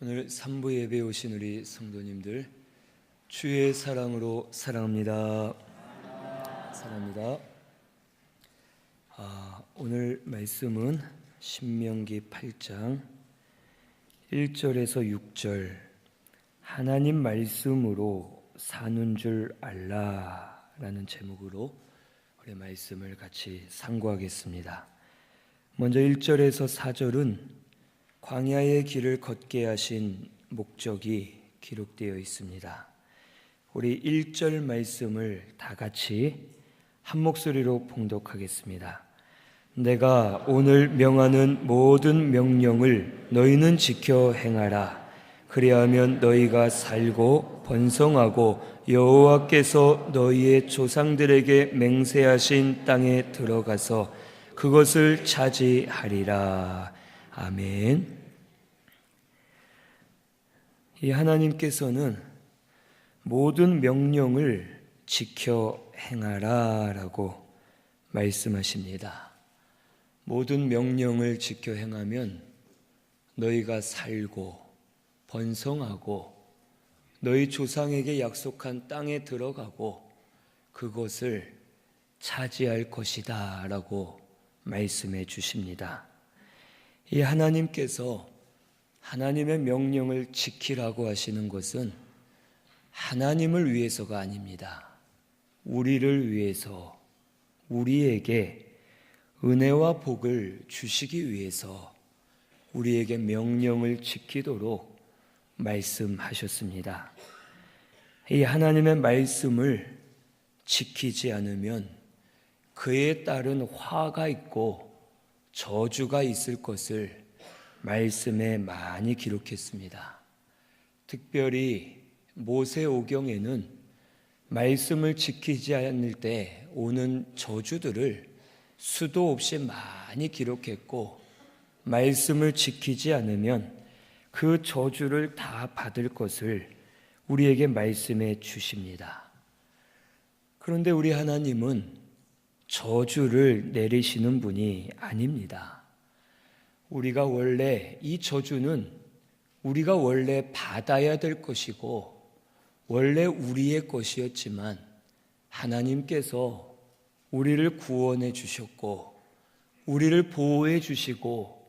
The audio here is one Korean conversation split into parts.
오늘 3부 예배에 오신 우리 성도님들, 주의 사랑으로 사랑합니다. 사랑합니다. 오늘 말씀은 신명기 8장 1절에서 6절, 하나님 말씀으로 사는 줄 알라 라는 제목으로 우리 말씀을 같이 상고하겠습니다. 먼저 1절에서 4절은 광야의 길을 걷게 하신 목적이 기록되어 있습니다. 우리 1절 말씀을 다 같이 한 목소리로 봉독하겠습니다. 내가 오늘 명하는 모든 명령을 너희는 지켜 행하라. 그리하면 너희가 살고 번성하고 여호와께서 너희의 조상들에게 맹세하신 땅에 들어가서 그것을 차지하리라. 아멘. 이 하나님께서는 모든 명령을 지켜 행하라 라고 말씀하십니다. 모든 명령을 지켜 행하면 너희가 살고 번성하고 너희 조상에게 약속한 땅에 들어가고 그것을 차지할 것이다 라고 말씀해 주십니다. 이 하나님께서 하나님의 명령을 지키라고 하시는 것은 하나님을 위해서가 아닙니다. 우리를 위해서, 우리에게 은혜와 복을 주시기 위해서 우리에게 명령을 지키도록 말씀하셨습니다. 이 하나님의 말씀을 지키지 않으면 그에 따른 화가 있고 저주가 있을 것을 말씀에 많이 기록했습니다. 특별히 모세오경에는 말씀을 지키지 않을 때 오는 저주들을 수도 없이 많이 기록했고, 말씀을 지키지 않으면 그 저주를 다 받을 것을 우리에게 말씀해 주십니다. 그런데 우리 하나님은 저주를 내리시는 분이 아닙니다. 우리가 원래 이 저주는 우리가 원래 받아야 될 것이고 원래 우리의 것이었지만 하나님께서 우리를 구원해 주셨고 우리를 보호해 주시고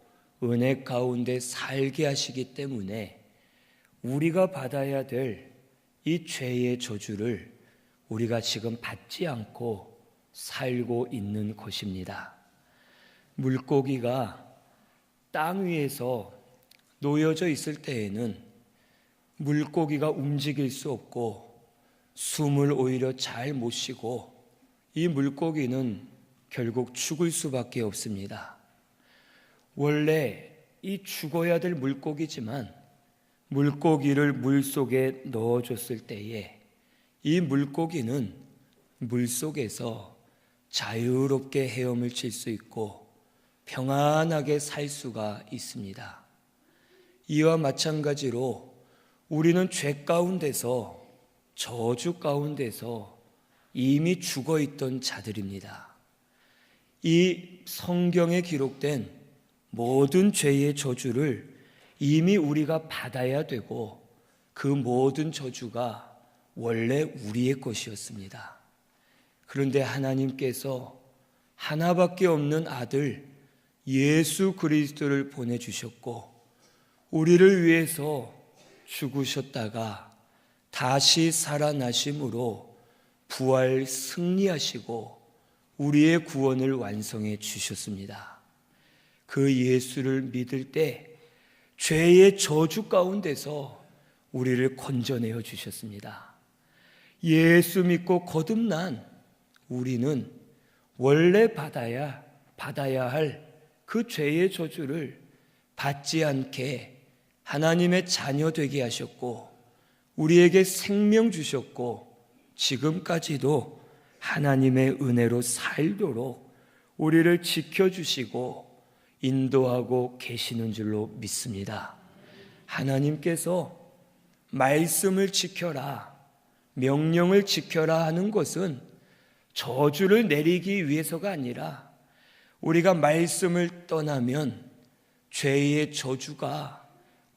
은혜 가운데 살게 하시기 때문에 우리가 받아야 될 이 죄의 저주를 우리가 지금 받지 않고 살고 있는 것입니다. 물고기가 땅 위에서 놓여져 있을 때에는 물고기가 움직일 수 없고 숨을 오히려 잘 못 쉬고 이 물고기는 결국 죽을 수밖에 없습니다. 원래 이 죽어야 될 물고기지만 물고기를 물속에 넣어줬을 때에 이 물고기는 물속에서 자유롭게 헤엄을 칠 수 있고 평안하게 살 수가 있습니다. 이와 마찬가지로 우리는 죄 가운데서 저주 가운데서 이미 죽어 있던 자들입니다. 이 성경에 기록된 모든 죄의 저주를 이미 우리가 받아야 되고 그 모든 저주가 원래 우리의 것이었습니다. 그런데 하나님께서 하나밖에 없는 아들 예수 그리스도를 보내주셨고 우리를 위해서 죽으셨다가 다시 살아나심으로 부활 승리하시고 우리의 구원을 완성해 주셨습니다. 그 예수를 믿을 때 죄의 저주 가운데서 우리를 건져내어 주셨습니다. 예수 믿고 거듭난 우리는 원래 받아야 할 그 죄의 저주를 받지 않게 하나님의 자녀 되게 하셨고 우리에게 생명 주셨고 지금까지도 하나님의 은혜로 살도록 우리를 지켜주시고 인도하고 계시는 줄로 믿습니다. 하나님께서 말씀을 지켜라, 명령을 지켜라 하는 것은 저주를 내리기 위해서가 아니라 우리가 말씀을 떠나면 죄의 저주가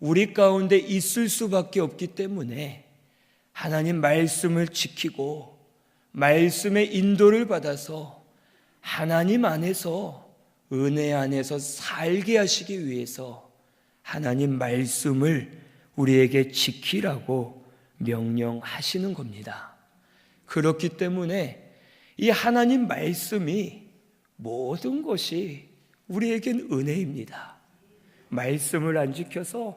우리 가운데 있을 수밖에 없기 때문에 하나님 말씀을 지키고 말씀의 인도를 받아서 하나님 안에서 은혜 안에서 살게 하시기 위해서 하나님 말씀을 우리에게 지키라고 명령하시는 겁니다. 그렇기 때문에 이 하나님 말씀이 모든 것이 우리에겐 은혜입니다. 말씀을 안 지켜서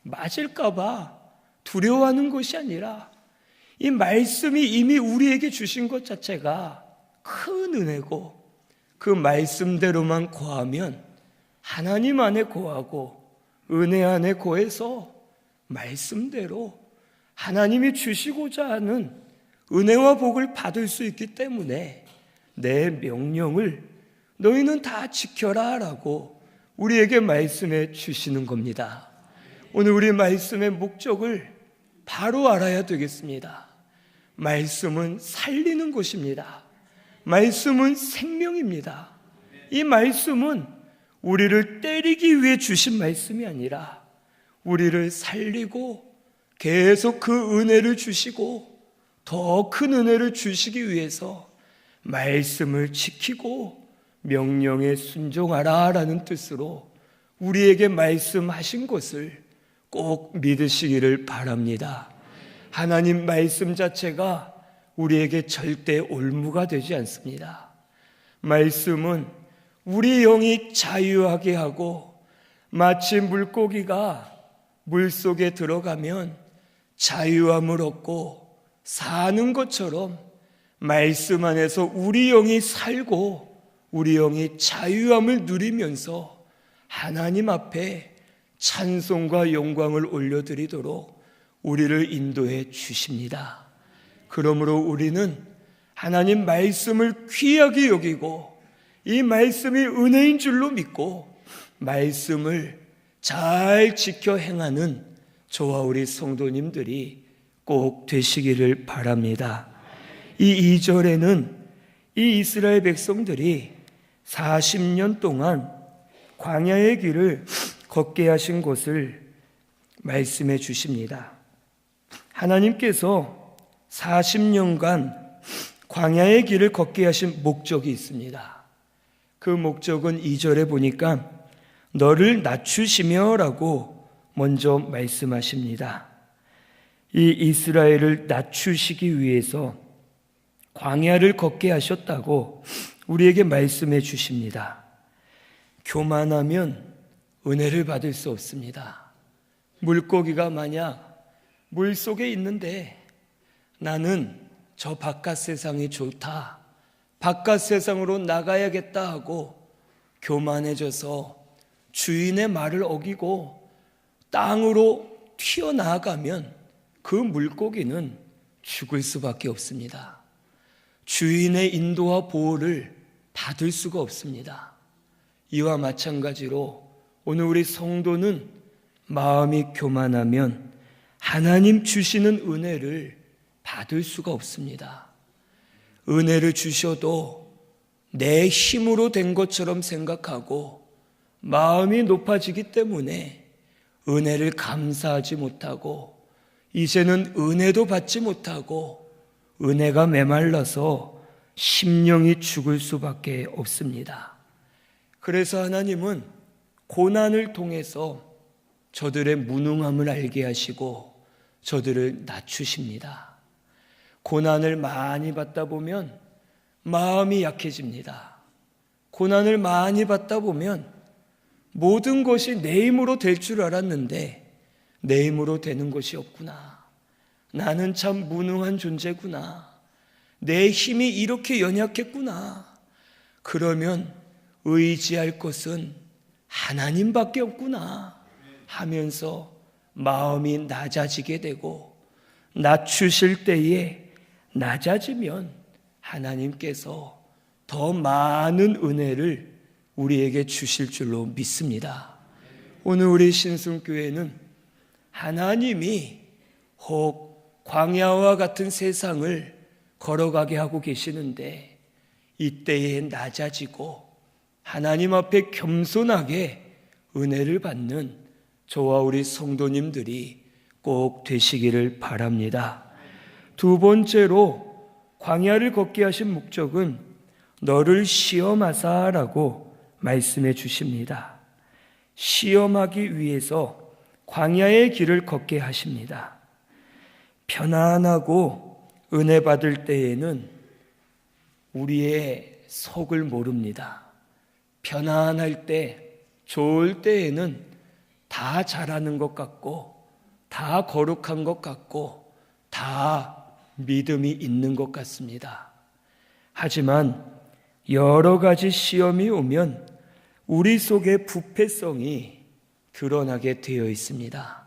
맞을까봐 두려워하는 것이 아니라 이 말씀이 이미 우리에게 주신 것 자체가 큰 은혜고, 그 말씀대로만 거하면 하나님 안에 거하고 은혜 안에 거해서 말씀대로 하나님이 주시고자 하는 은혜와 복을 받을 수 있기 때문에 내 명령을 너희는 다 지켜라 라고 우리에게 말씀해 주시는 겁니다. 오늘 우리 말씀의 목적을 바로 알아야 되겠습니다. 말씀은 살리는 것입니다. 말씀은 생명입니다. 이 말씀은 우리를 때리기 위해 주신 말씀이 아니라 우리를 살리고 계속 그 은혜를 주시고 더 큰 은혜를 주시기 위해서 말씀을 지키고 명령에 순종하라 라는 뜻으로 우리에게 말씀하신 것을 꼭 믿으시기를 바랍니다. 하나님 말씀 자체가 우리에게 절대 올무가 되지 않습니다. 말씀은 우리 영이 자유하게 하고, 마치 물고기가 물속에 들어가면 자유함을 얻고 사는 것처럼 말씀 안에서 우리 영이 살고 우리 영이 자유함을 누리면서 하나님 앞에 찬송과 영광을 올려드리도록 우리를 인도해 주십니다. 그러므로 우리는 하나님 말씀을 귀하게 여기고 이 말씀이 은혜인 줄로 믿고 말씀을 잘 지켜 행하는 저와 우리 성도님들이 꼭 되시기를 바랍니다. 이 2절에는 이 이스라엘 백성들이 40년 동안 광야의 길을 걷게 하신 것을 말씀해 주십니다. 하나님께서 40년간 광야의 길을 걷게 하신 목적이 있습니다. 그 목적은 2절에 보니까 너를 낮추시며 라고 먼저 말씀하십니다. 이 이스라엘을 낮추시기 위해서 광야를 걷게 하셨다고 우리에게 말씀해 주십니다. 교만하면 은혜를 받을 수 없습니다. 물고기가 만약 물속에 있는데 나는 저 바깥 세상이 좋다, 바깥 세상으로 나가야겠다 하고 교만해져서 주인의 말을 어기고 땅으로 튀어나가면 그 물고기는 죽을 수밖에 없습니다. 주인의 인도와 보호를 받을 수가 없습니다. 이와 마찬가지로 오늘 우리 성도는 마음이 교만하면 하나님 주시는 은혜를 받을 수가 없습니다. 은혜를 주셔도 내 힘으로 된 것처럼 생각하고 마음이 높아지기 때문에 은혜를 감사하지 못하고 이제는 은혜도 받지 못하고 은혜가 메말라서 심령이 죽을 수밖에 없습니다. 그래서 하나님은 고난을 통해서 저들의 무능함을 알게 하시고 저들을 낮추십니다. 고난을 많이 받다 보면 마음이 약해집니다. 고난을 많이 받다 보면 모든 것이 내 힘으로 될 줄 알았는데 내 힘으로 되는 것이 없구나. 나는 참 무능한 존재구나. 내 힘이 이렇게 연약했구나. 그러면 의지할 것은 하나님밖에 없구나 하면서 마음이 낮아지게 되고, 낮추실 때에 낮아지면 하나님께서 더 많은 은혜를 우리에게 주실 줄로 믿습니다. 오늘 우리 신승교회는 하나님이 혹 광야와 같은 세상을 걸어가게 하고 계시는데 이때에 낮아지고 하나님 앞에 겸손하게 은혜를 받는 저와 우리 성도님들이 꼭 되시기를 바랍니다. 두 번째로 광야를 걷게 하신 목적은 너를 시험하사라고 말씀해 주십니다. 시험하기 위해서 광야의 길을 걷게 하십니다. 편안하고 은혜 받을 때에는 우리의 속을 모릅니다. 편안할 때, 좋을 때에는 다 잘하는 것 같고, 다 거룩한 것 같고, 다 믿음이 있는 것 같습니다. 하지만 여러 가지 시험이 오면 우리 속의 부패성이 드러나게 되어 있습니다.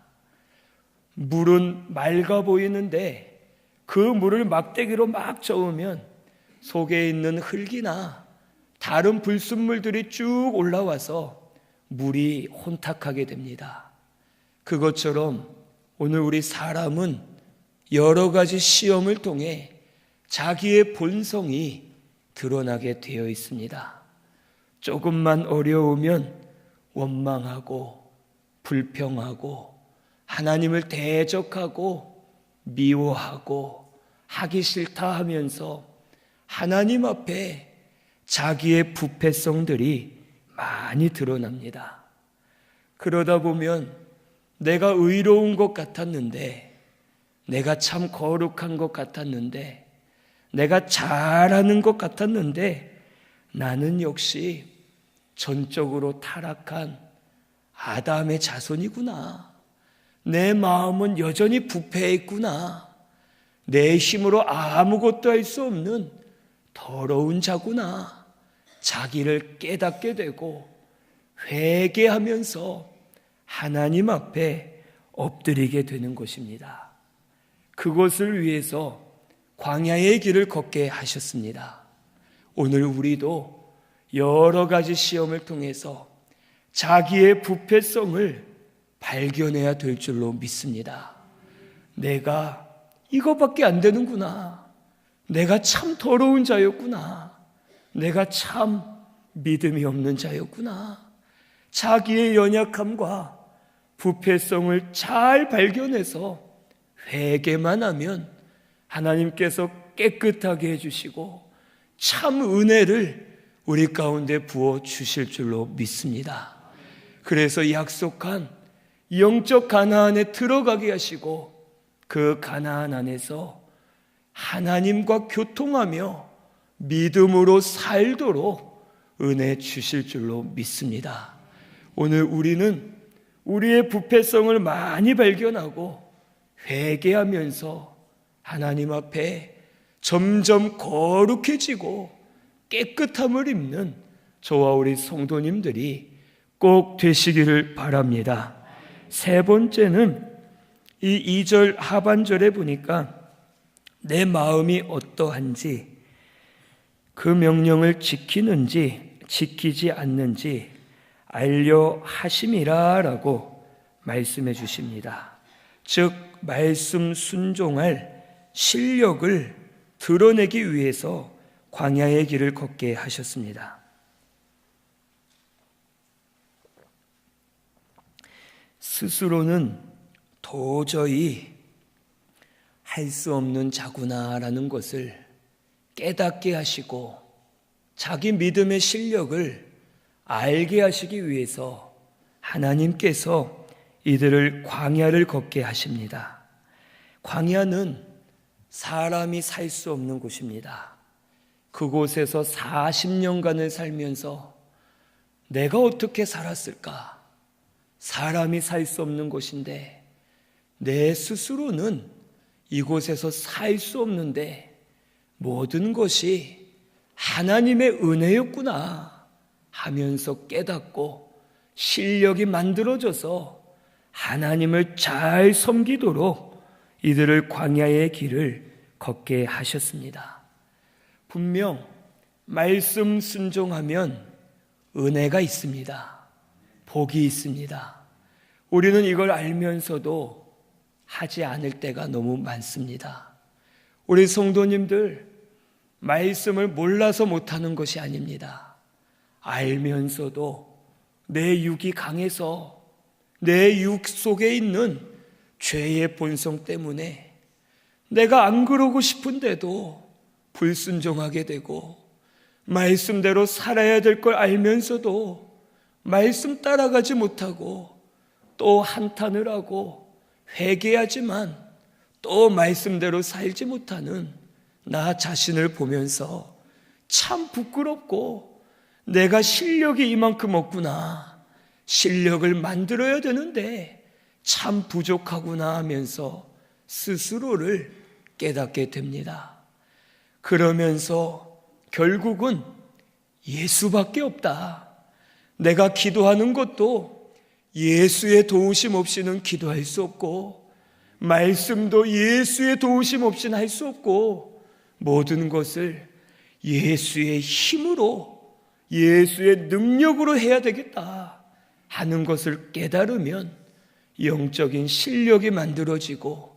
물은 맑아 보이는데 그 물을 막대기로 막 저으면 속에 있는 흙이나 다른 불순물들이 쭉 올라와서 물이 혼탁하게 됩니다. 그것처럼 오늘 우리 사람은 여러 가지 시험을 통해 자기의 본성이 드러나게 되어 있습니다. 조금만 어려우면 원망하고 불평하고 하나님을 대적하고 미워하고 하기 싫다 하면서 하나님 앞에 자기의 부패성들이 많이 드러납니다. 그러다 보면 내가 의로운 것 같았는데, 내가 참 거룩한 것 같았는데, 내가 잘하는 것 같았는데 나는 역시 전적으로 타락한 아담의 자손이구나. 내 마음은 여전히 부패해 있구나. 내 힘으로 아무것도 할 수 없는 더러운 자구나. 자기를 깨닫게 되고 회개하면서 하나님 앞에 엎드리게 되는 것입니다. 그것을 위해서 광야의 길을 걷게 하셨습니다. 오늘 우리도 여러 가지 시험을 통해서 자기의 부패성을 발견해야 될 줄로 믿습니다. 내가 이거밖에 안 되는구나. 내가 참 더러운 자였구나. 내가 참 믿음이 없는 자였구나. 자기의 연약함과 부패성을 잘 발견해서 회개만 하면 하나님께서 깨끗하게 해주시고 참 은혜를 우리 가운데 부어 주실 줄로 믿습니다. 그래서 약속한 영적 가나안에 들어가게 하시고 그 가나안 안에서 하나님과 교통하며 믿음으로 살도록 은혜 주실 줄로 믿습니다. 오늘 우리는 우리의 부패성을 많이 발견하고 회개하면서 하나님 앞에 점점 거룩해지고 깨끗함을 입는 저와 우리 성도님들이 꼭 되시기를 바랍니다. 세 번째는 이 2절 하반절에 보니까 내 마음이 어떠한지, 그 명령을 지키는지 지키지 않는지 알려 하심이라 라고 말씀해 주십니다. 즉 말씀 순종할 실력을 드러내기 위해서 광야의 길을 걷게 하셨습니다. 스스로는 도저히 할 수 없는 자구나라는 것을 깨닫게 하시고 자기 믿음의 실력을 알게 하시기 위해서 하나님께서 이들을 광야를 걷게 하십니다. 광야는 사람이 살 수 없는 곳입니다. 그곳에서 40년간을 살면서 내가 어떻게 살았을까? 사람이 살 수 없는 곳인데 내 스스로는 이곳에서 살 수 없는데 모든 것이 하나님의 은혜였구나 하면서 깨닫고 실력이 만들어져서 하나님을 잘 섬기도록 이들을 광야의 길을 걷게 하셨습니다. 분명 말씀 순종하면 은혜가 있습니다. 복이 있습니다. 우리는 이걸 알면서도 하지 않을 때가 너무 많습니다. 우리 성도님들, 말씀을 몰라서 못하는 것이 아닙니다. 알면서도 내 육이 강해서 내 육 속에 있는 죄의 본성 때문에 내가 안 그러고 싶은데도 불순종하게 되고, 말씀대로 살아야 될 걸 알면서도 말씀 따라가지 못하고, 또 한탄을 하고 회개하지만 또 말씀대로 살지 못하는 나 자신을 보면서 참 부끄럽고, 내가 실력이 이만큼 없구나, 실력을 만들어야 되는데 참 부족하구나 하면서 스스로를 깨닫게 됩니다. 그러면서 결국은 예수밖에 없다, 내가 기도하는 것도 예수의 도우심 없이는 기도할 수 없고, 말씀도 예수의 도우심 없이는 할 수 없고, 모든 것을 예수의 힘으로, 예수의 능력으로 해야 되겠다 하는 것을 깨달으면 영적인 실력이 만들어지고,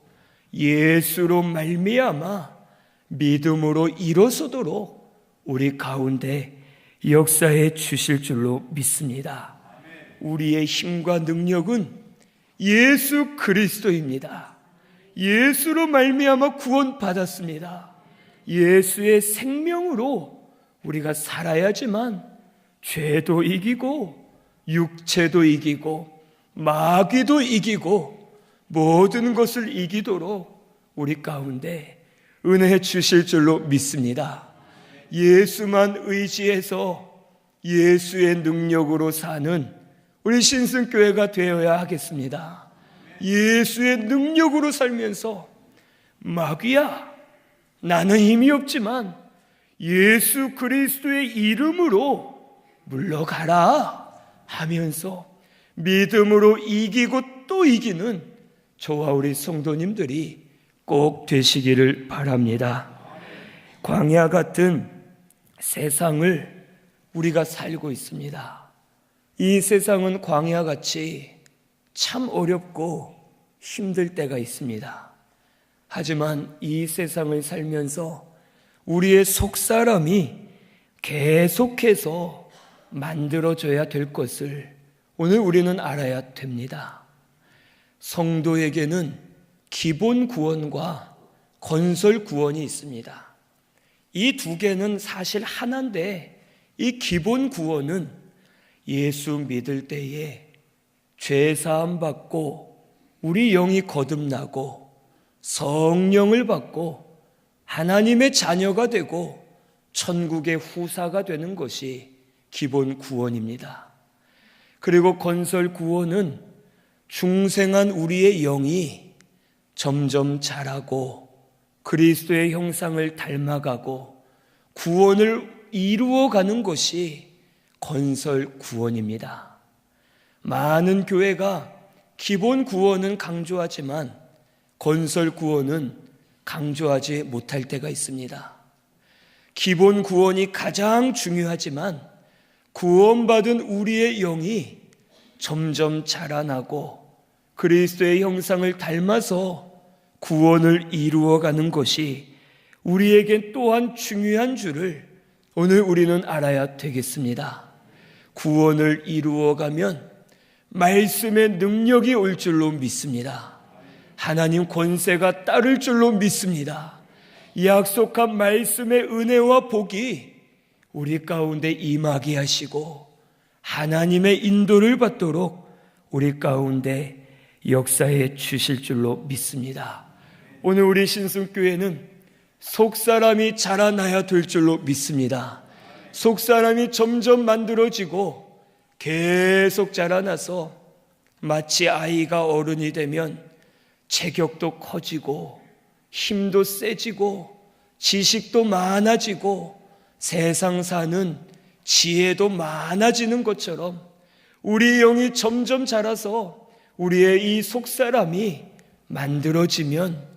예수로 말미암아 믿음으로 일어서도록 우리 가운데 역사해 주실 줄로 믿습니다. 우리의 힘과 능력은 예수 그리스도입니다. 예수로 말미암아 구원받았습니다. 예수의 생명으로 우리가 살아야지만 죄도 이기고 육체도 이기고 마귀도 이기고 모든 것을 이기도록 우리 가운데 은혜 주실 줄로 믿습니다. 예수만 의지해서 예수의 능력으로 사는 우리 신승교회가 되어야 하겠습니다. 예수의 능력으로 살면서 마귀야, 나는 힘이 없지만 예수 그리스도의 이름으로 물러가라 하면서 믿음으로 이기고 또 이기는 저와 우리 성도님들이 꼭 되시기를 바랍니다. 광야 같은 세상을 우리가 살고 있습니다. 이 세상은 광야같이 참 어렵고 힘들 때가 있습니다. 하지만 이 세상을 살면서 우리의 속사람이 계속해서 만들어져야 될 것을 오늘 우리는 알아야 됩니다. 성도에게는 기본 구원과 건설 구원이 있습니다. 이 두 개는 사실 하나인데, 이 기본 구원은 예수 믿을 때에 죄 사함 받고 우리 영이 거듭나고 성령을 받고 하나님의 자녀가 되고 천국의 후사가 되는 것이 기본 구원입니다. 그리고 건설 구원은 중생한 우리의 영이 점점 자라고 그리스도의 형상을 닮아가고 구원을 이루어가는 것이 건설 구원입니다. 많은 교회가 기본 구원은 강조하지만 건설 구원은 강조하지 못할 때가 있습니다. 기본 구원이 가장 중요하지만 구원받은 우리의 영이 점점 자라나고 그리스도의 형상을 닮아서 구원을 이루어가는 것이 우리에게 또한 중요한 줄을 오늘 우리는 알아야 되겠습니다. 구원을 이루어가면 말씀의 능력이 올 줄로 믿습니다. 하나님 권세가 따를 줄로 믿습니다. 약속한 말씀의 은혜와 복이 우리 가운데 임하게 하시고 하나님의 인도를 받도록 우리 가운데 역사해 주실 줄로 믿습니다. 오늘 우리 신승교회는 속사람이 자라나야 될 줄로 믿습니다. 속사람이 점점 만들어지고 계속 자라나서 마치 아이가 어른이 되면 체격도 커지고 힘도 세지고 지식도 많아지고 세상 사는 지혜도 많아지는 것처럼 우리 영이 점점 자라서 우리의 이 속사람이 만들어지면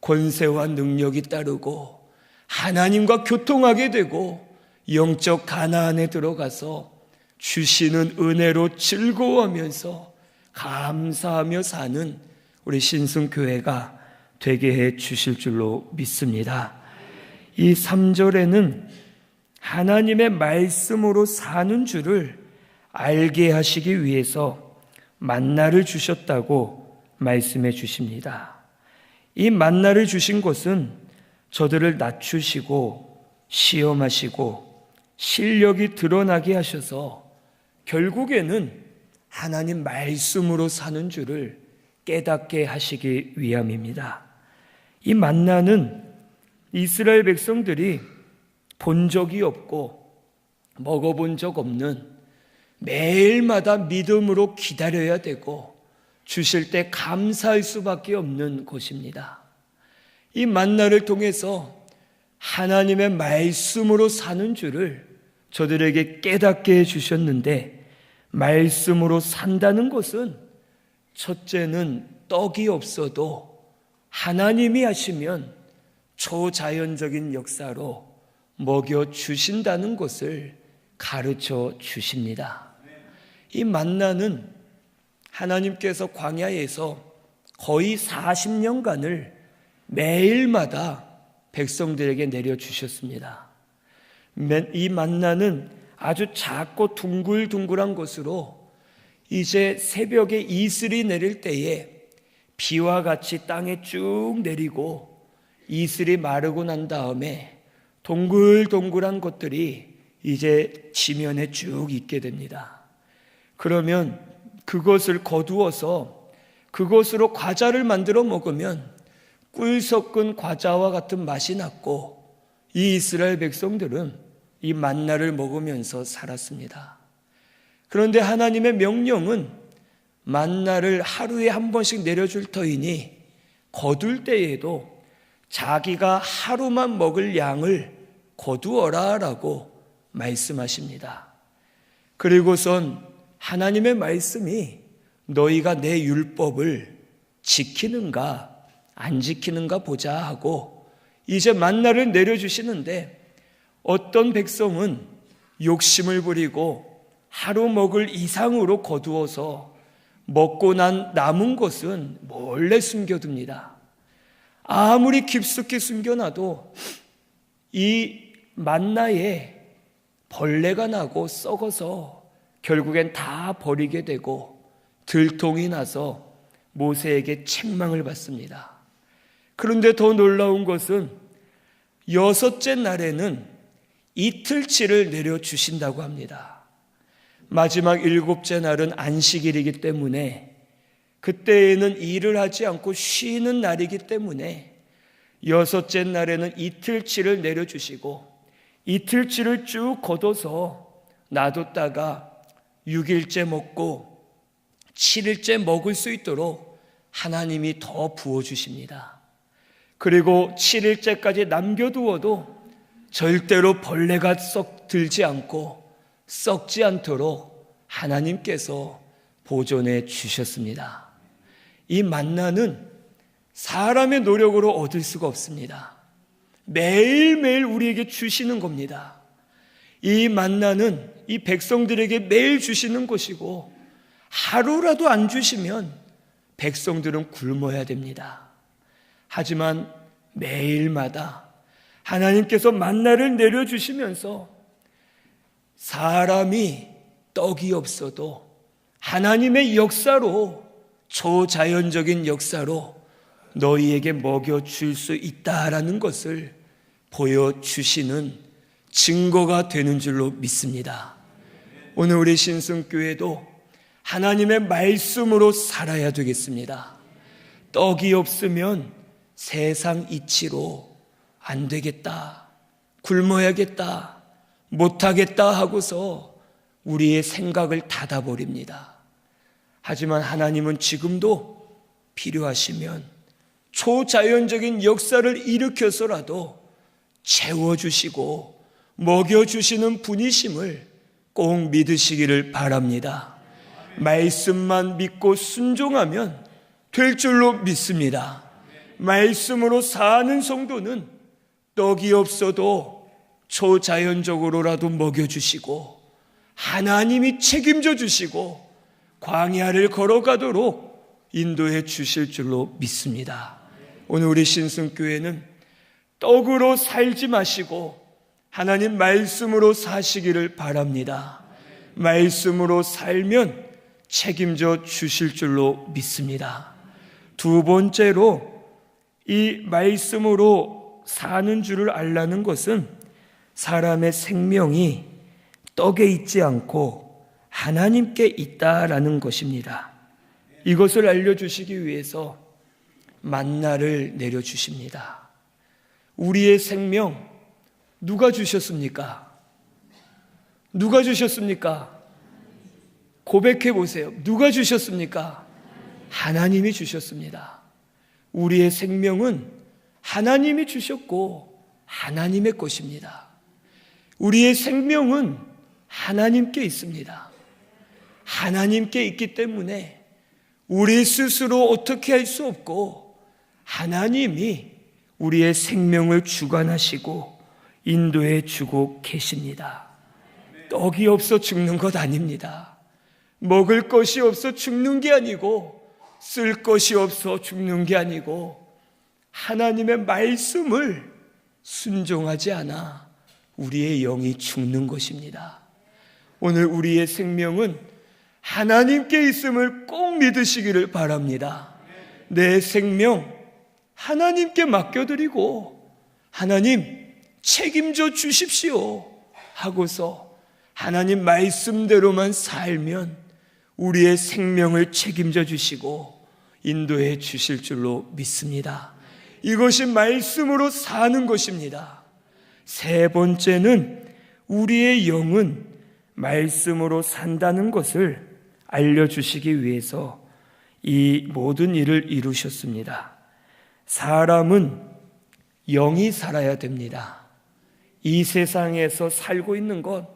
권세와 능력이 따르고 하나님과 교통하게 되고 영적 가나안에 들어가서 주시는 은혜로 즐거워하면서 감사하며 사는 우리 신승교회가 되게 해 주실 줄로 믿습니다. 이 3절에는 하나님의 말씀으로 사는 줄을 알게 하시기 위해서 만나를 주셨다고 말씀해 주십니다. 이 만나를 주신 것은 저들을 낮추시고 시험하시고 실력이 드러나게 하셔서 결국에는 하나님 말씀으로 사는 줄을 깨닫게 하시기 위함입니다. 이 만나는 이스라엘 백성들이 본 적이 없고 먹어본 적 없는, 매일마다 믿음으로 기다려야 되고 주실 때 감사할 수밖에 없는 것입니다. 이 만나를 통해서 하나님의 말씀으로 사는 줄을 저들에게 깨닫게 해주셨는데, 말씀으로 산다는 것은 첫째는 떡이 없어도 하나님이 하시면 초자연적인 역사로 먹여주신다는 것을 가르쳐 주십니다. 이 만나는 하나님께서 광야에서 거의 40년간을 매일마다 백성들에게 내려주셨습니다. 이 만나는 아주 작고 둥글둥글한 것으로 이제 새벽에 이슬이 내릴 때에 비와 같이 땅에 쭉 내리고 이슬이 마르고 난 다음에 동글동글한 것들이 이제 지면에 쭉 있게 됩니다. 그러면 그것을 거두어서 그것으로 과자를 만들어 먹으면 꿀 섞은 과자와 같은 맛이 났고, 이 이스라엘 백성들은 이 만나를 먹으면서 살았습니다. 그런데 하나님의 명령은 만나를 하루에 한 번씩 내려줄 터이니 거둘 때에도 자기가 하루만 먹을 양을 거두어라 라고 말씀하십니다. 그리고선 하나님의 말씀이 너희가 내 율법을 지키는가 안 지키는가 보자 하고 이제 만나를 내려주시는데, 어떤 백성은 욕심을 부리고 하루 먹을 이상으로 거두어서 먹고 난 남은 것은 몰래 숨겨둡니다. 아무리 깊숙이 숨겨놔도 이 만나에 벌레가 나고 썩어서 결국엔 다 버리게 되고 들통이 나서 모세에게 책망을 받습니다. 그런데 더 놀라운 것은 6째 날에는 이틀치를 내려주신다고 합니다. 마지막 7째 날은 안식일이기 때문에, 그때에는 일을 하지 않고 쉬는 날이기 때문에 6째 날에는 이틀치를 내려주시고 이틀치를 쭉 걷어서 놔뒀다가 6일째 먹고 7일째 먹을 수 있도록 하나님이 더 부어주십니다. 그리고 7일째까지 남겨두어도 절대로 벌레가 들지 않고 썩지 않도록 하나님께서 보존해 주셨습니다. 이 만나는 사람의 노력으로 얻을 수가 없습니다. 매일매일 우리에게 주시는 겁니다. 이 만나는 이 백성들에게 매일 주시는 것이고, 하루라도 안 주시면 백성들은 굶어야 됩니다. 하지만 매일마다 하나님께서 만나를 내려주시면서 사람이 떡이 없어도 하나님의 역사로, 초자연적인 역사로 너희에게 먹여줄 수 있다라는 것을 보여주시는 증거가 되는 줄로 믿습니다. 오늘 우리 신승교회도 하나님의 말씀으로 살아야 되겠습니다. 떡이 없으면 세상 이치로 안 되겠다, 굶어야겠다, 못하겠다 하고서 우리의 생각을 닫아버립니다. 하지만 하나님은 지금도 필요하시면 초자연적인 역사를 일으켜서라도 채워주시고 먹여주시는 분이심을 꼭 믿으시기를 바랍니다. 말씀만 믿고 순종하면 될 줄로 믿습니다. 말씀으로 사는 성도는 떡이 없어도 초자연적으로라도 먹여주시고 하나님이 책임져 주시고 광야를 걸어가도록 인도해 주실 줄로 믿습니다. 오늘 우리 신승교회는 떡으로 살지 마시고 하나님 말씀으로 사시기를 바랍니다. 말씀으로 살면 책임져 주실 줄로 믿습니다. 두 번째로 이 말씀으로 사는 줄을 알라는 것은 사람의 생명이 떡에 있지 않고 하나님께 있다라는 것입니다. 이것을 알려주시기 위해서 만나를 내려주십니다. 우리의 생명 누가 주셨습니까? 누가 주셨습니까? 고백해 보세요. 누가 주셨습니까? 하나님이 주셨습니다. 우리의 생명은 하나님이 주셨고 하나님의 것입니다. 우리의 생명은 하나님께 있습니다. 하나님께 있기 때문에 우리 스스로 어떻게 할 수 없고 하나님이 우리의 생명을 주관하시고 인도해 주고 계십니다. 떡이 없어 죽는 것 아닙니다. 먹을 것이 없어 죽는 게 아니고 쓸 것이 없어 죽는 게 아니고 하나님의 말씀을 순종하지 않아 우리의 영이 죽는 것입니다. 오늘 우리의 생명은 하나님께 있음을 꼭 믿으시기를 바랍니다. 내 생명 하나님께 맡겨드리고 하나님 책임져 주십시오 하고서 하나님 말씀대로만 살면 우리의 생명을 책임져 주시고 인도해 주실 줄로 믿습니다. 이것이 말씀으로 사는 것입니다. 세 번째는 우리의 영은 말씀으로 산다는 것을 알려주시기 위해서 이 모든 일을 이루셨습니다. 사람은 영이 살아야 됩니다. 이 세상에서 살고 있는 것,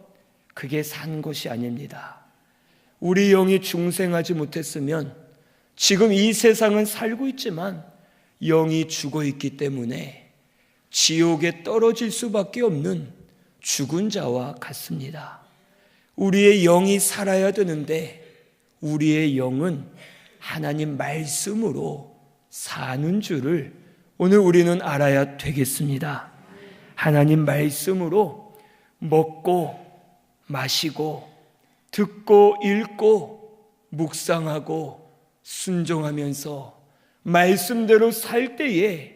그게 산 것이 아닙니다. 우리 영이 중생하지 못했으면 지금 이 세상은 살고 있지만 영이 죽어 있기 때문에 지옥에 떨어질 수밖에 없는 죽은 자와 같습니다. 우리의 영이 살아야 되는데 우리의 영은 하나님 말씀으로 사는 줄을 오늘 우리는 알아야 되겠습니다. 하나님 말씀으로 먹고 마시고 듣고 읽고 묵상하고 순종하면서 말씀대로 살 때에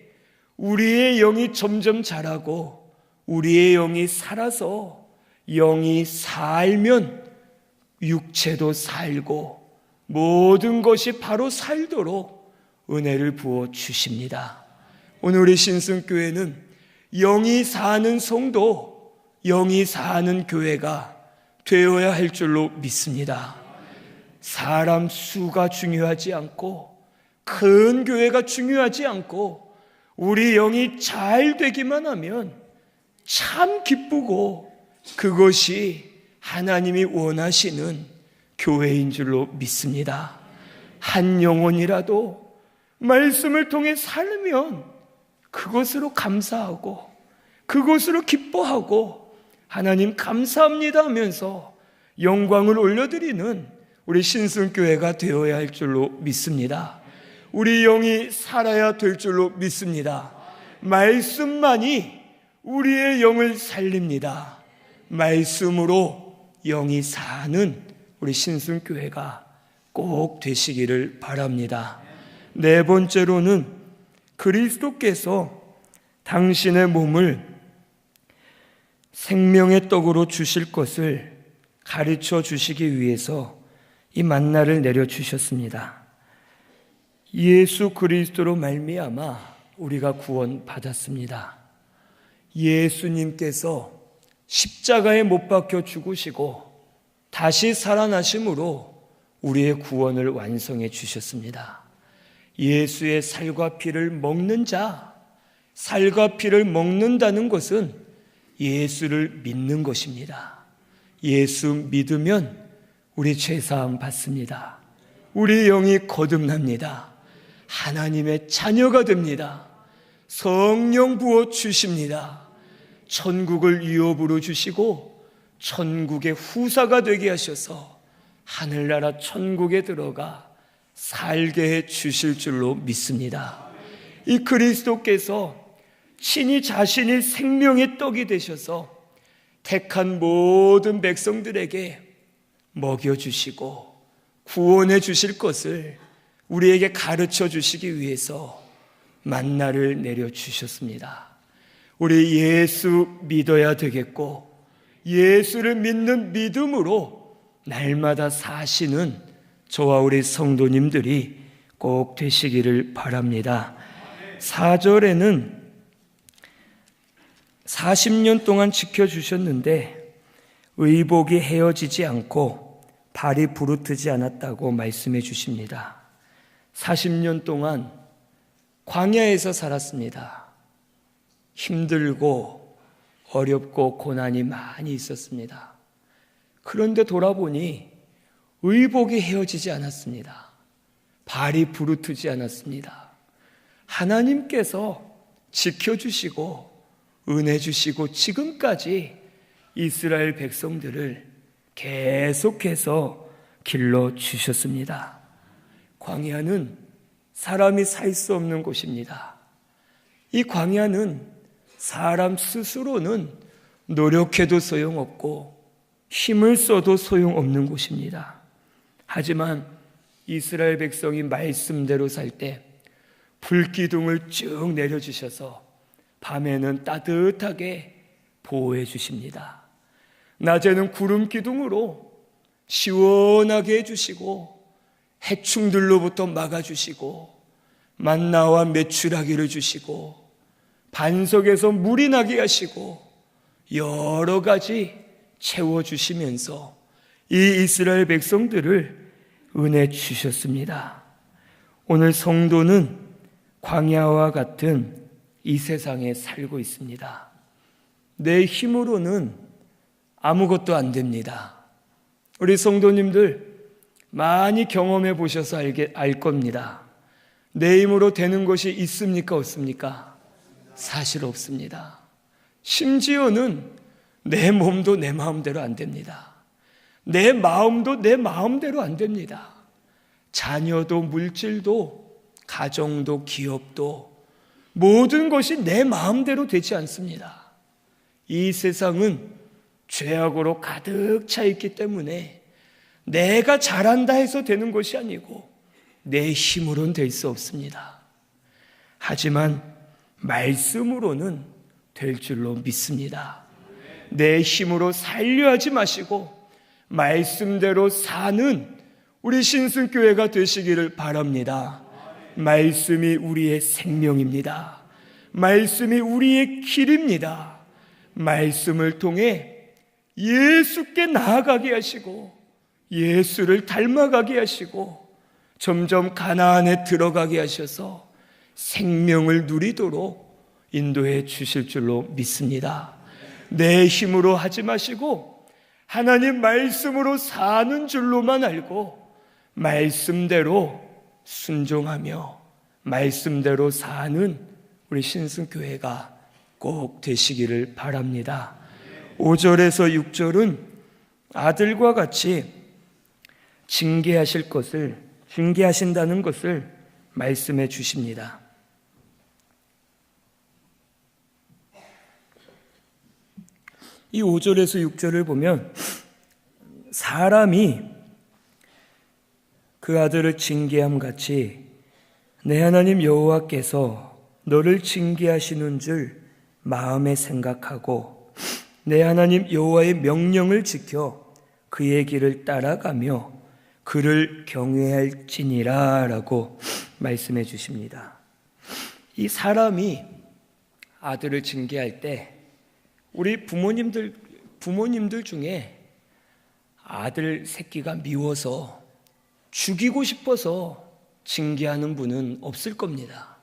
우리의 영이 점점 자라고 우리의 영이 살아서 영이 살면 육체도 살고 모든 것이 바로 살도록 은혜를 부어 주십니다. 오늘 우리 신승교회는 영이 사는 성도, 영이 사는 교회가 되어야 할 줄로 믿습니다. 사람 수가 중요하지 않고 큰 교회가 중요하지 않고 우리 영이 잘 되기만 하면 참 기쁘고 그것이 하나님이 원하시는 교회인 줄로 믿습니다. 한 영혼이라도 말씀을 통해 살면 그것으로 감사하고 그것으로 기뻐하고 하나님 감사합니다 하면서 영광을 올려드리는 우리 신승교회가 되어야 할 줄로 믿습니다. 우리 영이 살아야 될 줄로 믿습니다. 말씀만이 우리의 영을 살립니다. 말씀으로 영이 사는 우리 신승교회가 꼭 되시기를 바랍니다. 네 번째로는 그리스도께서 당신의 몸을 생명의 떡으로 주실 것을 가르쳐 주시기 위해서 이 만나를 내려주셨습니다. 예수 그리스도로 말미암아 우리가 구원받았습니다. 예수님께서 십자가에 못 박혀 죽으시고 다시 살아나심으로 우리의 구원을 완성해 주셨습니다. 예수의 살과 피를 먹는 자, 살과 피를 먹는다는 것은 예수를 믿는 것입니다. 예수 믿으면 우리 죄사함 받습니다. 우리 영이 거듭납니다. 하나님의 자녀가 됩니다. 성령 부어 주십니다. 천국을 유업으로 주시고 천국의 후사가 되게 하셔서 하늘나라 천국에 들어가 살게 해 주실 줄로 믿습니다. 이 그리스도께서 친히 자신이 생명의 떡이 되셔서 택한 모든 백성들에게 먹여주시고 구원해 주실 것을 우리에게 가르쳐 주시기 위해서 만나를 내려주셨습니다. 우리 예수 믿어야 되겠고, 예수를 믿는 믿음으로 날마다 사시는 저와 우리 성도님들이 꼭 되시기를 바랍니다. 4절에는 40년 동안 지켜주셨는데 의복이 헤어지지 않고 발이 부르트지 않았다고 말씀해 주십니다. 40년 동안 광야에서 살았습니다. 힘들고 어렵고 고난이 많이 있었습니다. 그런데 돌아보니 의복이 헤어지지 않았습니다. 발이 부르트지 않았습니다. 하나님께서 지켜주시고 은혜 주시고 지금까지 이스라엘 백성들을 계속해서 길러주셨습니다. 광야는 사람이 살 수 없는 곳입니다. 이 광야는 사람 스스로는 노력해도 소용없고 힘을 써도 소용없는 곳입니다. 하지만 이스라엘 백성이 말씀대로 살 때 불기둥을 쭉 내려주셔서 밤에는 따뜻하게 보호해 주십니다. 낮에는 구름 기둥으로 시원하게 해주시고 해충들로부터 막아주시고 만나와 메추라기를 주시고 반석에서 물이 나게 하시고 여러 가지 채워주시면서 이 이스라엘 백성들을 은혜 주셨습니다. 오늘 성도는 광야와 같은 이 세상에 살고 있습니다. 내 힘으로는 아무것도 안 됩니다. 우리 성도님들 많이 경험해 보셔서 알 겁니다. 내 힘으로 되는 것이 있습니까? 없습니까? 사실 없습니다. 심지어는 내 몸도 내 마음대로 안 됩니다. 내 마음도 내 마음대로 안 됩니다. 자녀도 물질도 가정도 기업도 모든 것이 내 마음대로 되지 않습니다. 이 세상은 죄악으로 가득 차 있기 때문에 내가 잘한다 해서 되는 것이 아니고 내 힘으로는 될 수 없습니다. 하지만 말씀으로는 될 줄로 믿습니다. 내 힘으로 살려 하지 마시고 말씀대로 사는 우리 신승교회가 되시기를 바랍니다. 말씀이 우리의 생명입니다. 말씀이 우리의 길입니다. 말씀을 통해 예수께 나아가게 하시고 예수를 닮아가게 하시고 점점 가나안에 들어가게 하셔서 생명을 누리도록 인도해 주실 줄로 믿습니다. 내 힘으로 하지 마시고 하나님 말씀으로 사는 줄로만 알고 말씀대로 순종하며 말씀대로 사는 우리 신승교회가 꼭 되시기를 바랍니다. 5절에서 6절은 아들과 같이 징계하신다는 것을 말씀해 주십니다. 이 5절에서 6절을 보면 사람이 그 아들을 징계함 같이 내 하나님 여호와께서 너를 징계하시는 줄 마음에 생각하고 내 하나님 여호와의 명령을 지켜 그의 길을 따라가며 그를 경외할지니라 라고 말씀해 주십니다. 이 사람이 아들을 징계할 때 우리 부모님들 중에 아들 새끼가 미워서 죽이고 싶어서 징계하는 분은 없을 겁니다.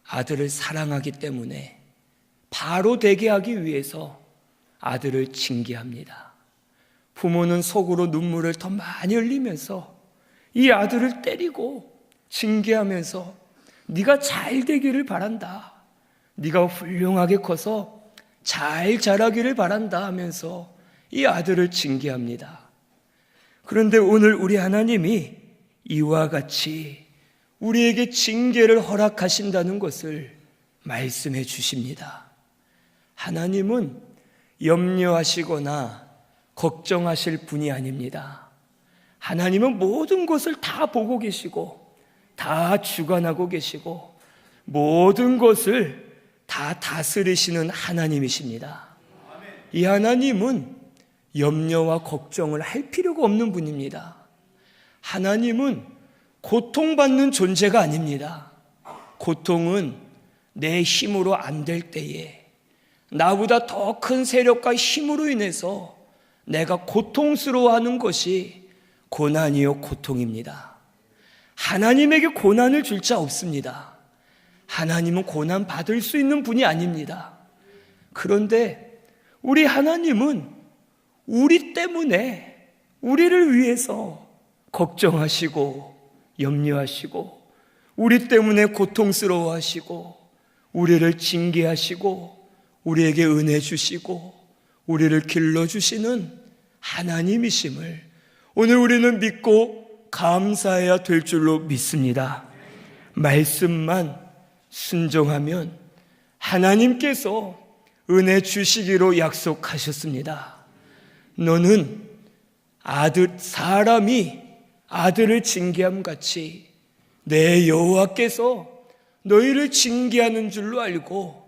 아들을 사랑하기 때문에 바로 되게 하기 위해서 아들을 징계합니다. 부모는 속으로 눈물을 더 많이 흘리면서 이 아들을 때리고 징계하면서 네가 잘 되기를 바란다. 네가 훌륭하게 커서 잘 자라기를 바란다 하면서 이 아들을 징계합니다. 그런데 오늘 우리 하나님이 이와 같이 우리에게 징계를 허락하신다는 것을 말씀해 주십니다. 하나님은 염려하시거나 걱정하실 분이 아닙니다. 하나님은 모든 것을 다 보고 계시고 다 주관하고 계시고 모든 것을 다 다스리시는 하나님이십니다. 이 하나님은 염려와 걱정을 할 필요가 없는 분입니다. 하나님은 고통받는 존재가 아닙니다. 고통은 내 힘으로 안 될 때에 나보다 더 큰 세력과 힘으로 인해서 내가 고통스러워하는 것이 고난이요 고통입니다. 하나님에게 고난을 줄 자 없습니다. 하나님은 고난 받을 수 있는 분이 아닙니다. 그런데 우리 하나님은 우리 때문에 우리를 위해서 걱정하시고 염려하시고 우리 때문에 고통스러워하시고 우리를 징계하시고 우리에게 은혜 주시고 우리를 길러주시는 하나님이심을 오늘 우리는 믿고 감사해야 될 줄로 믿습니다. 말씀만 순종하면 하나님께서 은혜 주시기로 약속하셨습니다. 너는 사람이 아들을 징계함 같이 내 여호와께서 너희를 징계하는 줄로 알고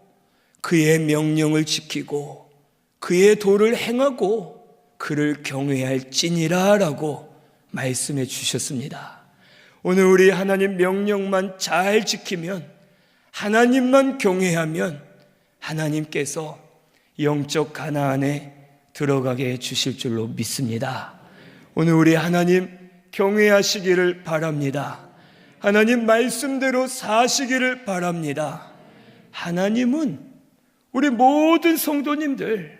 그의 명령을 지키고 그의 도를 행하고 그를 경외할지니라 라고 말씀해 주셨습니다. 오늘 우리 하나님 명령만 잘 지키면, 하나님만 경외하면 하나님께서 영적 가나안에 들어가게 해 주실 줄로 믿습니다. 오늘 우리 하나님 경외하시기를 바랍니다. 하나님 말씀대로 사시기를 바랍니다. 하나님은 우리 모든 성도님들,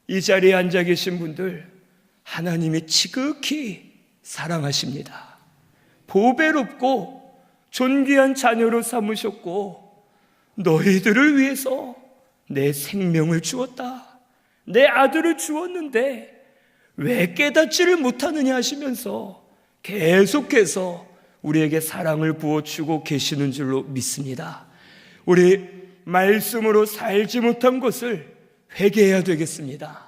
이 자리에 앉아 계신 분들 하나님이 지극히 사랑하십니다. 보배롭고 존귀한 자녀로 삼으셨고 너희들을 위해서 내 생명을 주었다, 내 아들을 주었는데 왜 깨닫지를 못하느냐 하시면서 계속해서 우리에게 사랑을 부어주고 계시는 줄로 믿습니다. 우리 말씀으로 살지 못한 것을 회개해야 되겠습니다.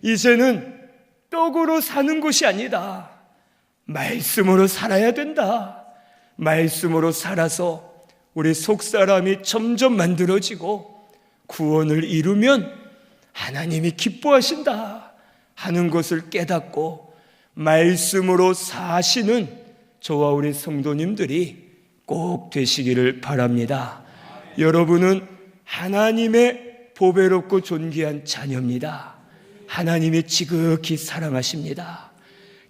이제는 떡으로 사는 것이 아니다. 말씀으로 살아야 된다. 말씀으로 살아서 우리 속사람이 점점 만들어지고 구원을 이루면 하나님이 기뻐하신다 하는 것을 깨닫고 말씀으로 사시는 저와 우리 성도님들이 꼭 되시기를 바랍니다. 여러분은 하나님의 보배롭고 존귀한 자녀입니다. 하나님이 지극히 사랑하십니다.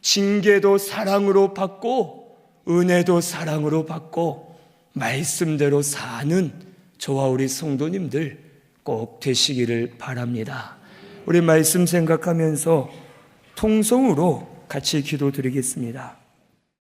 징계도 사랑으로 받고 은혜도 사랑으로 받고 말씀대로 사는 저와 우리 성도님들 꼭 되시기를 바랍니다. 우리 말씀 생각하면서 통성으로 같이 기도드리겠습니다.